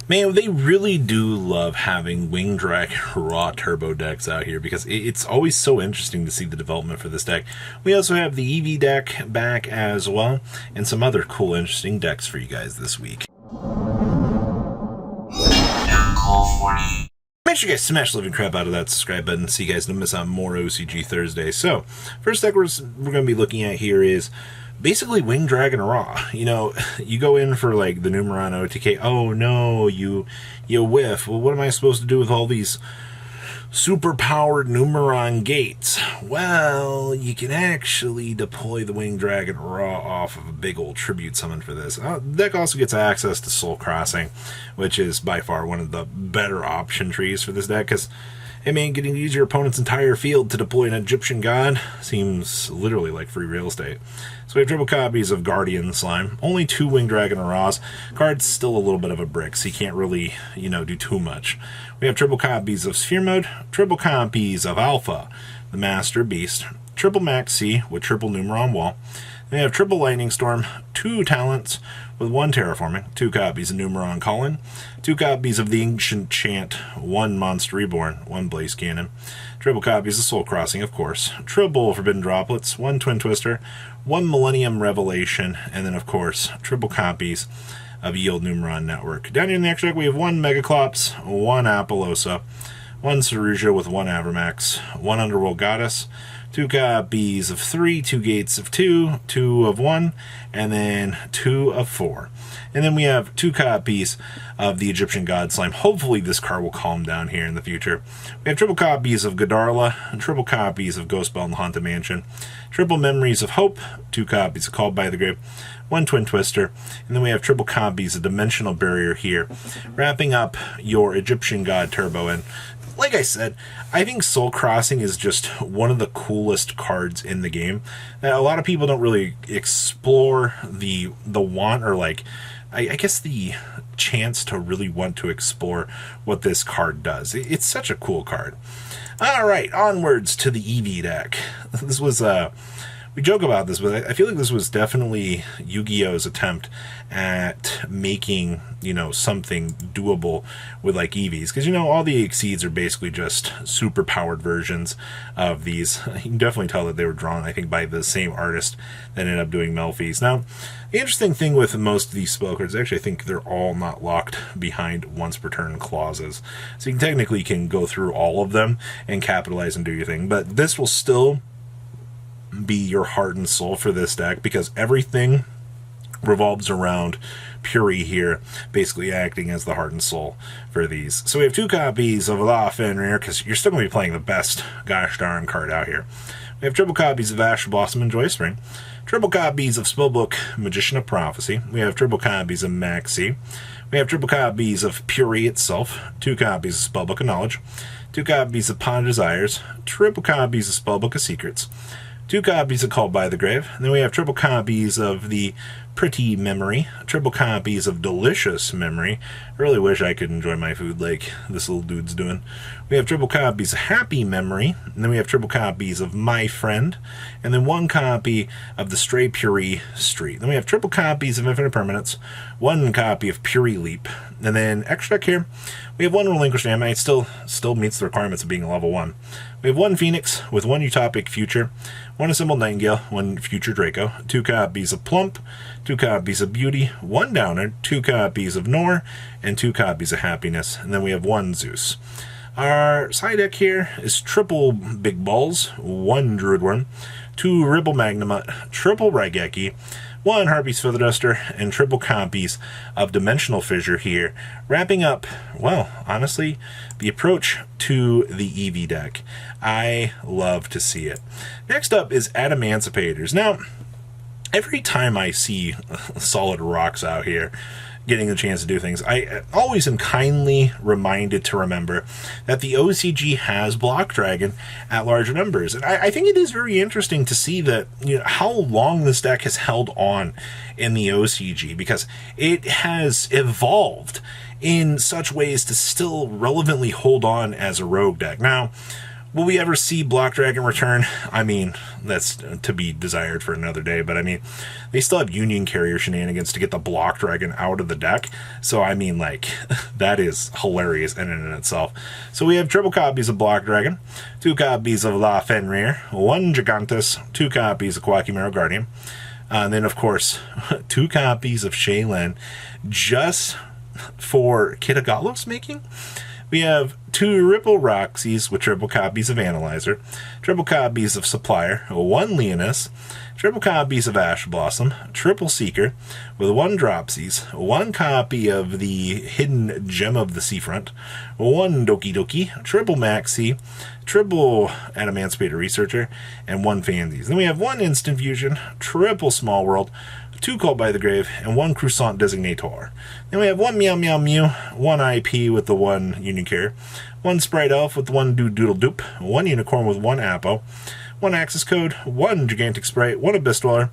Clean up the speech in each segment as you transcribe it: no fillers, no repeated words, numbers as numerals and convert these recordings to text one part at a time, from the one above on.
Man, they really do love having Wing Dragon Raw Turbo decks out here because it's always so interesting to see the development for this deck. We also have the EV deck back as well, and some other cool, interesting decks for you guys this week. Make sure you guys smash the living crap out of that subscribe button so you guys don't miss out on more OCG Thursday. So, first deck we're going to be looking at here is basically Wing Dragon Raw. You know, you go in for like the Numeron OTK. Oh no, you whiff. Well, what am I supposed to do with all these super powered Numeron gates? Well, you can actually deploy the Wing Dragon Raw off of a big old tribute summon for this. The deck also gets access to Soul Crossing, which is by far one of the better option trees for this deck because, I mean, getting to use your opponent's entire field to deploy an Egyptian god seems literally like free real estate. So we have triple copies of Guardian Slime, only 2 Wing Dragon Raws. Card's still a little bit of a brick, so you can't really, do too much. We have triple copies of Sphere Mode, triple copies of Alpha, the Master Beast, triple Max C with triple Numeron Wall. Then we have triple Lightning Storm, 2 Talents with 1 Terraforming, 2 copies of Numeron Calling, 2 copies of the Ancient Chant, 1 Monster Reborn, 1 Blaze Cannon, triple copies of Soul Crossing, of course, triple Forbidden Droplets, 1 Twin Twister, 1 Millennium Revelation, and then, of course, triple copies of Yield Numeron Network. Down here in the extra deck, we have 1 Megaclops, 1 Apollosa, 1 Cerusia with 1 Avramax, 1 Underworld Goddess, 2 copies of 3, 2 Gates of 2, 2 of 1, and then 2 of 4. And then we have 2 copies of the Egyptian God Slime. Hopefully this card will calm down here in the future. We have triple copies of Godarla, triple copies of Ghostbell in the Haunted Mansion, triple Memories of Hope, 2 copies of Called by the Grave, 1 Twin Twister, and then we have triple copies of Dimensional Barrier here, wrapping up your Egyptian God Turbo. And like I said, I think Soul Crossing is just one of the coolest cards in the game. A lot of people don't really explore the want, or like, I guess the chance to really want to explore what this card does. It's such a cool card. Alright, onwards to the EV deck. This was, we joke about this, but I feel like this was definitely Yu-Gi-Oh's attempt at making, something doable with like EVs. Because, all the Exceeds are basically just super powered versions of these. You can definitely tell that they were drawn, I think, by the same artist that ended up doing Melfi's. Now, the interesting thing with most of these spell cards, actually, I think they're all not locked behind once per turn clauses. So you technically can go through all of them and capitalize and do your thing. But this will still be your heart and soul for this deck because everything revolves around Puery here, basically acting as the heart and soul for these. So we have 2 copies of La Fenrir because you're still going to be playing the best gosh darn card out here. We have triple copies of Ash Blossom and Joy Spring, triple copies of Spellbook Magician of Prophecy. We have triple copies of Maxi. We have triple copies of Puery itself, 2 copies of Spellbook of Knowledge, 2 copies of Pawn of Desires, triple copies of Spellbook of Secrets, 2 copies of Called by the Grave. And then we have triple copies of the Pretty Memory, triple copies of Delicious Memory. I really wish I could enjoy my food like this little dude's doing. We have triple copies of Happy Memory, and then we have triple copies of My Friend, and then 1 copy of the Stray Puery Street. Then we have triple copies of Infinite Permanence, 1 copy of Puery Leap, and then extra deck here, we have 1 Relinquished Ammonite, still meets the requirements of being a level 1. We have 1 Phoenix with 1 Utopic Future, 1 Assembled Nightingale, 1 Future Draco, 2 copies of Plump, 2 copies of Beauty, 1 Downer, 2 copies of Nor, and 2 copies of Happiness, and then we have 1 Zeus. Our side deck here is triple Big Balls, 1 Druid Worm, 2 Ribble Magnamut, triple Raigeki, 1 Harpy's Feather Duster, and triple copies of Dimensional Fissure here, wrapping up, well, honestly, the approach to the EV deck. I love to see it. Next up is Adamancipators. Now, every time I see solid rocks out here getting the chance to do things, I always am kindly reminded to remember that the OCG has Block Dragon at larger numbers. And I think it is very interesting to see that, how long this deck has held on in the OCG, because it has evolved in such ways to still relevantly hold on as a rogue deck. Now, Will we ever see Block Dragon return? I mean, that's to be desired for another day, but I mean, they still have Union Carrier shenanigans to get the Block Dragon out of the deck, so I mean, like, that is hilarious in and in itself. So we have triple copies of Block Dragon, 2 copies of La Fenrir, 1 Gigantus, 2 copies of Quackimero Guardian, and then, of course, 2 copies of Shaylin, just for Kitagalos making. We have 2 Ripple Roxys with triple copies of Analyzer, triple copies of Supplier, 1 Leonis, triple copies of Ash Blossom, triple Seeker, with 1 Dropsies, 1 copy of the Hidden Gem of the Seafront, 1 Doki Doki, triple Maxi, triple Adamancipator Researcher, and 1 Fansies. Then we have 1 Instant Fusion, triple Small World, 2 Cult by the Grave, and 1 Croissant Designator. Then we have 1 Meow Meow Mew, 1 IP with the 1 Union Carrier, 1 Sprite Elf with the 1 Doodle Doop, 1 Unicorn with 1 Apo, 1 Axis Code, 1 Gigantic Sprite, 1 Abyss Dweller,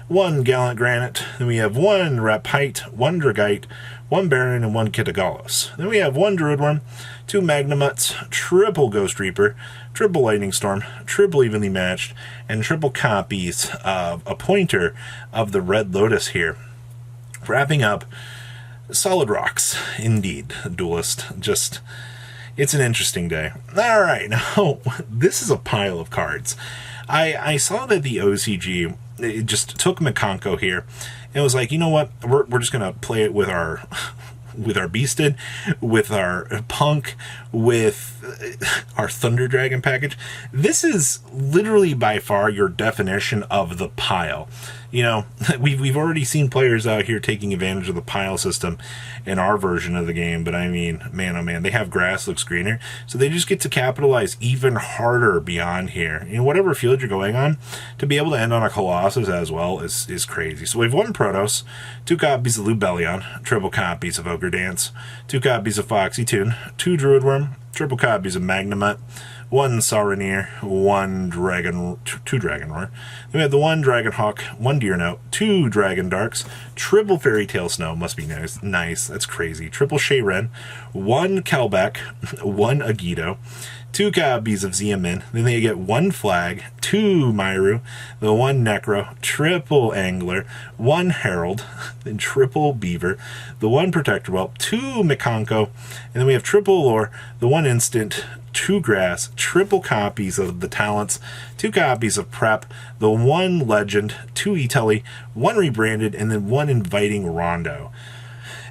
1 Gallant Granite. Then we have 1 Repite, 1 Dragite, 1 Baron, and 1 Kitagalos. Then we have 1 Druidworm, 2 Magnamuts, triple Ghost Reaper, triple Lightning Storm, triple Evenly Matched, and triple copies of a pointer of the Red Lotus here. Wrapping up, solid rocks, indeed, Duelist. Just, it's an interesting day. All right, now, this is a pile of cards. I saw that the OCG, it just took Mikanko here, and was like, you know what, we're just going to play it with our Beasted, with our Punk, with our Thunder Dragon package. This is literally by far your definition of the pile. You know, we've already seen players out here taking advantage of the pile system in our version of the game, but I mean, man, oh man, they have grass looks greener, so they just get to capitalize even harder beyond here. You know, whatever field you're going on, to be able to end on a Colossus as well is crazy. So we have 1 Protoss, 2 copies of Lubellion, triple copies of Ogre Dance, 2 copies of Foxy Tune, 2 Druidworm, triple copies of Magnamut, 1 Sauronier, 2 Dragon Roar. Then we have the 1 Dragon Hawk, 1 Deer Note, 2 Dragon Darks, triple Fairy Tail Snow, must be nice, that's crazy, triple Shayren, 1 Kelbeck, 1 Agido, 2 copies of Xiamin, then they get 1 Flag, 2 Myru, the 1 Necro, triple Angler, 1 Herald, then triple Beaver, the 1 Protector Whelp, 2 Mikanko, and then we have triple Lore, the 1 Instant, 2 Grass, triple copies of the Talents, 2 copies of Prep, the 1 Legend, 2 Etelly, 1 Rebranded, and then 1 Inviting Rondo.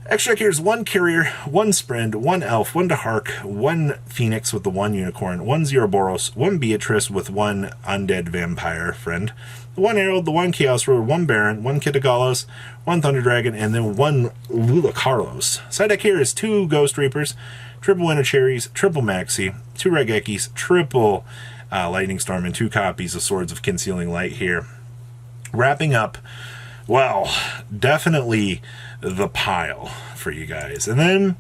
Extra here's 1 Carrier, 1 Sprint, 1 Elf, 1 Dahark, 1 Phoenix with the 1 Unicorn, 1 Zeroboros, 1 Beatrice with 1 Undead Vampire Friend, the 1 Herald, the 1 Chaos Roar, 1 Baron, 1 Kitagalos, 1 Thunder Dragon, and then 1 Lula Carlos. Side deck here is 2 Ghost Reapers, triple Winter Cherries, triple Maxi, 2 Regekis, triple Lightning Storm, and 2 copies of Swords of Concealing Light here. Wrapping up, well, definitely the pile for you guys. And then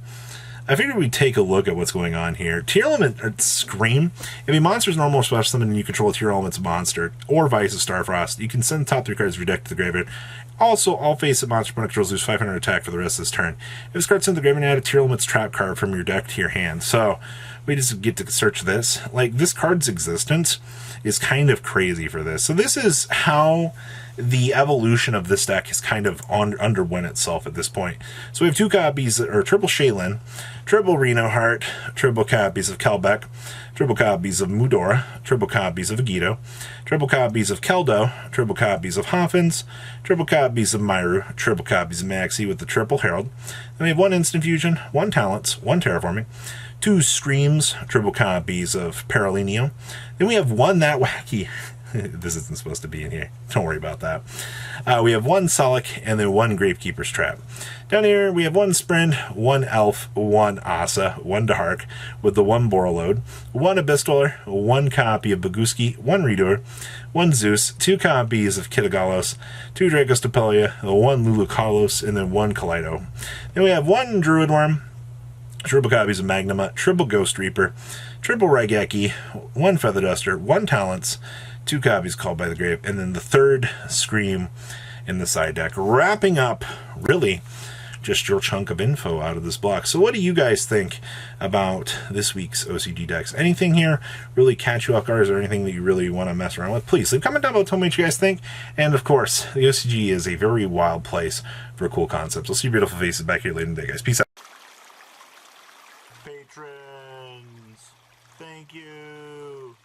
I figured we'd take a look at what's going on here. Tier Element Scream. If a monster's normal special summon and you control a Tier Element's monster, or Vice of Starfrost, you can send the top 3 cards of your deck to the graveyard. Also, all face-up monster opponent controls lose 500 attack for the rest of this turn. If this card's sent to the graveyard, add a Tier Element's trap card from your deck to your hand. So we just get to search this. Like, this card's existence is kind of crazy for this. So this is how the evolution of this deck has kind of underwent itself at this point. So we have 2 copies, or triple Shaylin, triple Reno Heart, triple copies of Kelbeck, triple copies of Mudora, triple copies of Agido, triple copies of Keldo, triple copies of Hoffins, triple copies of Myru, triple copies of Maxi with the triple Herald. Then we have 1 Instant Fusion, 1 Talents, 1 Terraforming, 2 Screams, triple copies of Paralineo. Then we have 1 That Wacky. This isn't supposed to be in here. Don't worry about that. We have 1 Solak and then 1 Gravekeeper's Trap. Down here, we have 1 Sprint, 1 Elf, 1 Asa, 1 Dahark with the 1 Borreload, 1 Abyss Dweller, 1 copy of Baguski, 1 Redoer, 1 Zeus, 2 copies of Kitagalos, 2 Dracostopelia, 1 Lulu Carlos, and then 1 Kaleido. Then we have 1 Druidworm, triple copies of Magnamut, triple Ghost Reaper, triple Raigeki, 1 Feather Duster, 1 Talents, 2 copies Called by the Grave, and then the 3rd Scream in the side deck. Wrapping up, really, just your chunk of info out of this block. So what do you guys think about this week's OCG decks? Anything here really catch you off guard, or anything that you really want to mess around with? Please leave a comment down below, tell me what you guys think. And of course, the OCG is a very wild place for cool concepts. We'll see your beautiful faces back here later in the day, guys. Peace out. Patrons, thank you.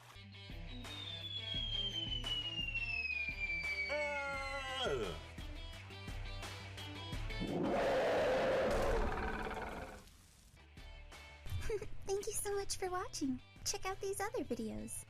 Thank you so much for watching. Check out these other videos.